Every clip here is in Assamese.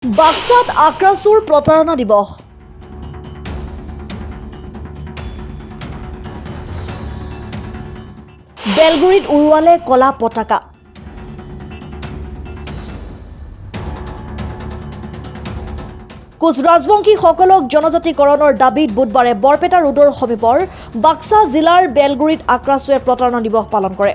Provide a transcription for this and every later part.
বাক্সাত আক্ৰাচুৰ প্ৰতাৰণা দিৱস। বেলগুৰিত উৰুৱালে কলা পতাকা। কোচ ৰাজবংশীসকলক জনজাতিকৰণৰ দাবীত বুধবাৰে বৰপেটা ৰোডৰ সমীপৰ বাক্সা জিলাৰ বেলগুৰিত আক্ৰাচুৱে প্ৰতাৰণা দিৱস পালন কৰে।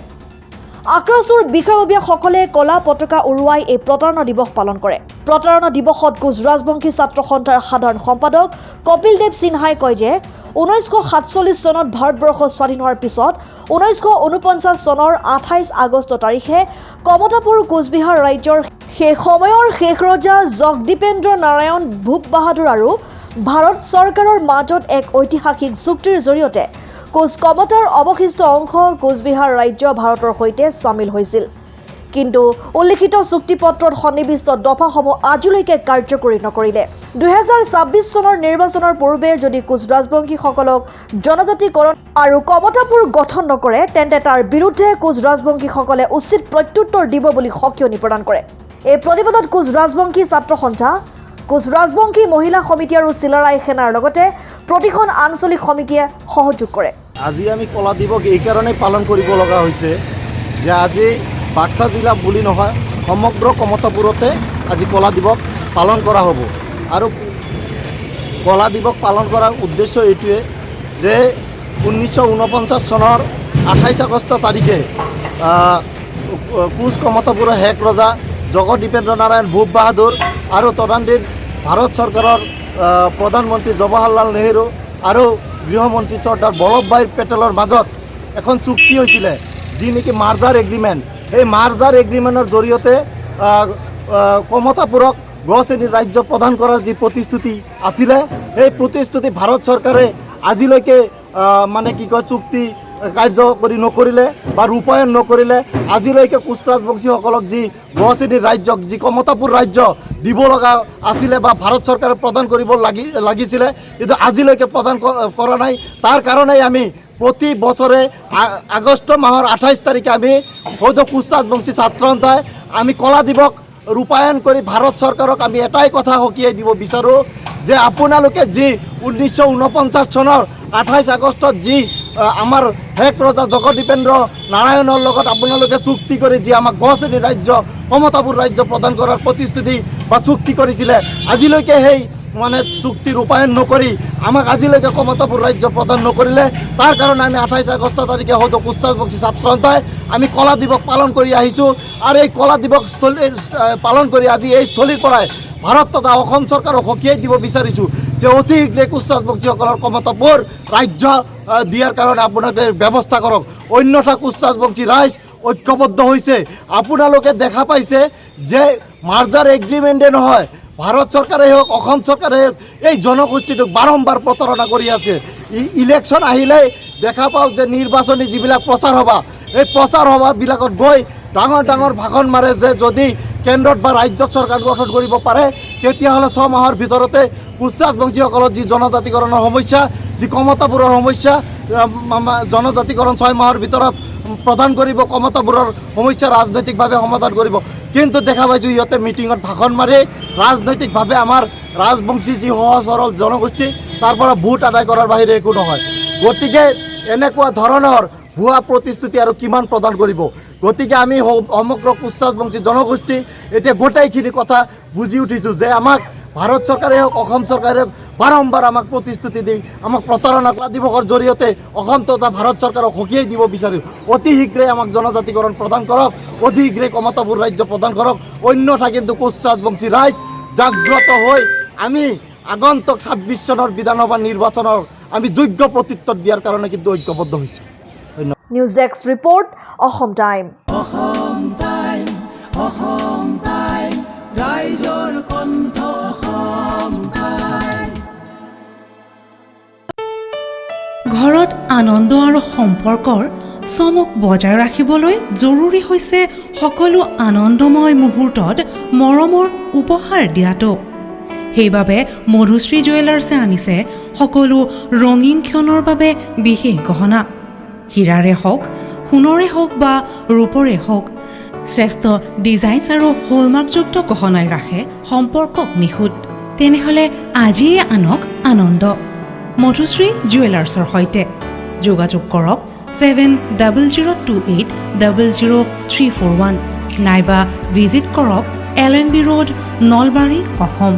আক্ৰাচুৰ বিষয়ববীয়াসকলে কলা পতাকা উৰুৱাই এই প্ৰতাৰণা দিৱস পালন কৰে। প্ৰতাৰণা দিৱসত কোচ ৰাজবংশী ছাত্ৰ সন্থাৰ সাধাৰণ সম্পাদক কপিল দেৱ সিনহাই কয় যে 1947 চনত ভাৰতবৰ্ষ স্বাধীন হোৱাৰ পিছত 1949 চনৰ 28 আগষ্ট তাৰিখে কমতাপুৰ কোচবিহাৰ ৰাজ্যৰ সেই সময়ৰ শেষ ৰজা জগদীপেন্দ্ৰ নাৰায়ণ ভূপ বাহাদুৰ আৰু ভাৰত চৰকাৰৰ মাজত এক ঐতিহাসিক চুক্তিৰ জৰিয়তে কোচ কমতাৰ অৱশিষ্ট অংশ কোচবিহাৰ ৰাজ্য ভাৰতৰ সৈতে চামিল হৈছিল। কিন্তু উল্লিখিত চুক্তিপত্ৰত সন্নিৱিষ্ট দফাসমূহ আজিলৈকে কাৰ্যকৰী নকৰিলে। 2026 চনৰ নিৰ্বাচনৰ পূৰ্বে যদি কোচ ৰাজবংশীসকলক জনজাতিকৰণ আৰু কমতাপুৰ গঠন নকৰে তেন্তে তাৰ বিৰুদ্ধে কোচ ৰাজবংশীসকলে উচিত প্ৰত্যুত্তৰ দিব বুলি সকিয়নি প্ৰদান কৰে। এই প্ৰতিবাদত কোচ ৰাজবংশী ছাত্ৰ সন্থা, কোচ ৰাজবংশী মহিলা সমিতি আৰু চিলাৰাই সেনাৰ লগতে প্ৰতিখন আঞ্চলিক সমিতিয়ে সহযোগ কৰে। আজি আমি কলা দিৱস এইকাৰণে পালন কৰিব লগা হৈছে যে আজি বাক্সা জিলা বুলি নহয় সমগ্ৰ কমতাপুৰতে আজি কলা দিৱস পালন কৰা হ'ব। আৰু কলা দিৱস পালন কৰাৰ উদ্দেশ্য এইটোৱে যে 1949 চনৰ 28 আগষ্ট তাৰিখে কোচ কমতাপুৰৰ শেষ ৰজা জগদীপেন্দ্ৰ নাৰায়ণ ভূপ বাহাদুৰ আৰু তদানীন্তন ভাৰত চৰকাৰৰ প্ৰধানমন্ত্ৰী জৱাহৰলাল নেহৰু আৰু গৃহমন্ত্ৰী চৰ্দাৰ বল্লভভাই পেটেলৰ মাজত এখন চুক্তি হৈছিলে, যি নেকি মাৰ্জাৰ এগ্ৰিমেণ্ট। এই মাৰ্জাৰ এগ্ৰিমেণ্টৰ জৰিয়তে কমতাপুৰক গ শ্ৰেণীৰ ৰাজ্য প্ৰদান কৰাৰ যি প্ৰতিশ্ৰুতি আছিলে, সেই প্ৰতিশ্ৰুতি ভাৰত চৰকাৰে আজিলৈকে চুক্তি কাৰ্যকৰী নকৰিলে বা ৰূপায়ণ নকৰিলে। আজিলৈকে কোচ ৰাজবংশীসকলক যি গ শ্ৰেণীৰ ৰাজ্যক যি কমতাপুৰ ৰাজ্য দিব লগা আছিলে বা ভাৰত চৰকাৰে প্ৰদান কৰিব লাগিছিলে, কিন্তু আজিলৈকে প্ৰদান কৰা নাই। তাৰ কাৰণেই আমি প্ৰতি বছৰে আগষ্ট মাহৰ 28 তাৰিখে আমি হয়তো কোচ ৰাজবংশী ছাত্ৰ সন্থাই আমি কলা দিৱস ৰূপায়ণ কৰি ভাৰত চৰকাৰক আমি এটাই কথা সকীয়াই দিব বিচাৰোঁ যে আপোনালোকে যি 1949 চনৰ 28 আগষ্টত যি আমাৰ শেষ ৰজা জগদীপেন্দ্ৰ নাৰায়ণৰ লগত আপোনালোকে চুক্তি কৰি যি আমাক গ শ্ৰেণীৰ ৰাজ্য কমতাপুৰ ৰাজ্য প্ৰদান কৰাৰ প্ৰতিশ্ৰুতি বা চুক্তি কৰিছিলে, আজিলৈকে সেই চুক্তি ৰূপায়ণ নকৰি আমাক আজিলৈকে কমতাপুৰ ৰাজ্য প্ৰদান নকৰিলে। তাৰ কাৰণে আমি 28 আগষ্ট তাৰিখে হয়তো কোচ ৰাজবংশী ছাত্ৰ সন্থাই আমি কলা দিৱস পালন কৰি আহিছোঁ। আৰু এই কলা দিৱস পালন কৰি আজি এই স্থলীৰ পৰাই ভাৰত তথা অসম চৰকাৰক সকীয়াই দিব বিচাৰিছোঁ যে অতি শীঘ্ৰে কোচ ৰাজবংশীসকলৰ কমতাপুৰ ৰাজ্য দিয়াৰ কাৰণে আপোনালোকে ব্যৱস্থা কৰক, অন্যথা কোচ ৰাজবংশী ৰাইজ ঐক্যবদ্ধ হৈছে। আপোনালোকে দেখা পাইছে যে মাৰ্জাৰ এগ্ৰিমেণ্টে নহয়, ভাৰত চৰকাৰে হওক অসম চৰকাৰে হওক এই জনগোষ্ঠীটোক বাৰম্বাৰ প্ৰতাৰণা কৰি আছে। ইলেকশ্যন আহিলেই দেখা পাওঁ যে নিৰ্বাচনী যিবিলাক প্ৰচাৰ সভা, এই প্ৰচাৰ সভাবিলাকত গৈ ডাঙৰ ডাঙৰ ভাষণ মাৰে যে যদি কেন্দ্ৰত বা ৰাজ্যত চৰকাৰ গঠন কৰিব পাৰে তেতিয়াহ'লে 6 মাহৰ ভিতৰতে কোচ ৰাজবংশীসকলৰ যি জনজাতিকৰণৰ সমস্যা, যি কমতাপুৰৰ সমস্যা, জনজাতিকৰণ 6 মাহৰ ভিতৰত প্ৰদান কৰিব, কমতাপুৰৰ সমস্যা ৰাজনৈতিকভাৱে সমাধান কৰিব। কিন্তু দেখা পাইছোঁ সিহঁতে মিটিঙত ভাষণ মাৰি ৰাজনৈতিকভাৱে আমাৰ ৰাজবংশী যি সহজ সৰল জনগোষ্ঠী তাৰ পৰা ভোট আদায় কৰাৰ বাহিৰে একো নহয়। গতিকে এনেকুৱা ধৰণৰ ভুৱা প্ৰতিশ্ৰুতি আৰু কিমান প্ৰদান কৰিব। গতিকে আমি সমগ্ৰ কোচ ৰাজবংশী জনগোষ্ঠী এতিয়া গোটেইখিনি কথা বুজি উঠিছোঁ যে আমাক ভাৰত চৰকাৰে হওক অসম চৰকাৰে হওক বাৰম্বাৰ আমাক প্ৰতিশ্ৰুতি দি আমাক প্ৰতাৰণা দিৱসৰ জৰিয়তে অসম তথা ভাৰত চৰকাৰক সকীয়াই দিব বিচাৰোঁ। অতি শীঘ্ৰে আমাক জনজাতিকৰণ প্ৰদান কৰক, অতি শীঘ্ৰে কমতাপুৰ ৰাজ্য প্ৰদান কৰক, অন্যথা কিন্তু কোচ ৰাজবংশী ৰাইজ জাগ্ৰত হৈ আমি আগন্তুক 26 চনৰ বিধানসভা নিৰ্বাচনৰ আমি যোগ্য প্ৰত্যুত্তৰ দিয়াৰ কাৰণে কিন্তু ঐক্যবদ্ধ হৈছোঁ। News desk report, Assam time. ৰাইজৰ কণ্ঠ ঘৰত আনন্দ আৰু সম্পৰ্কৰ চমক বজাই ৰাখিবলৈ জৰুৰী হৈছে সকলো আনন্দময় মুহূৰ্তত মৰমৰ উপহাৰ দিয়াটো। সেইবাবে মধুশ্ৰী জুৱেলাৰ্ছে আনিছে সকলো ৰঙীন ক্ষণৰ বাবে বিশেষ গহনা। হীৰাৰে হওক, সোণৰে হওক বা ৰূপৰে হওক, শ্ৰেষ্ঠ ডিজাইনছ আৰু হলমাৰ্কযুক্ত গহনাই ৰাখে সম্পৰ্কক নিখুঁত। তেনেহ'লে আজিয়ে আনক আনন্দ মধুশ্ৰী জুৱেলাৰ্ছৰ সৈতে। যোগাযোগ কৰক 7028000341 নাইবা ভিজিট কৰক LNB ৰোড, নলবাৰী, অসম।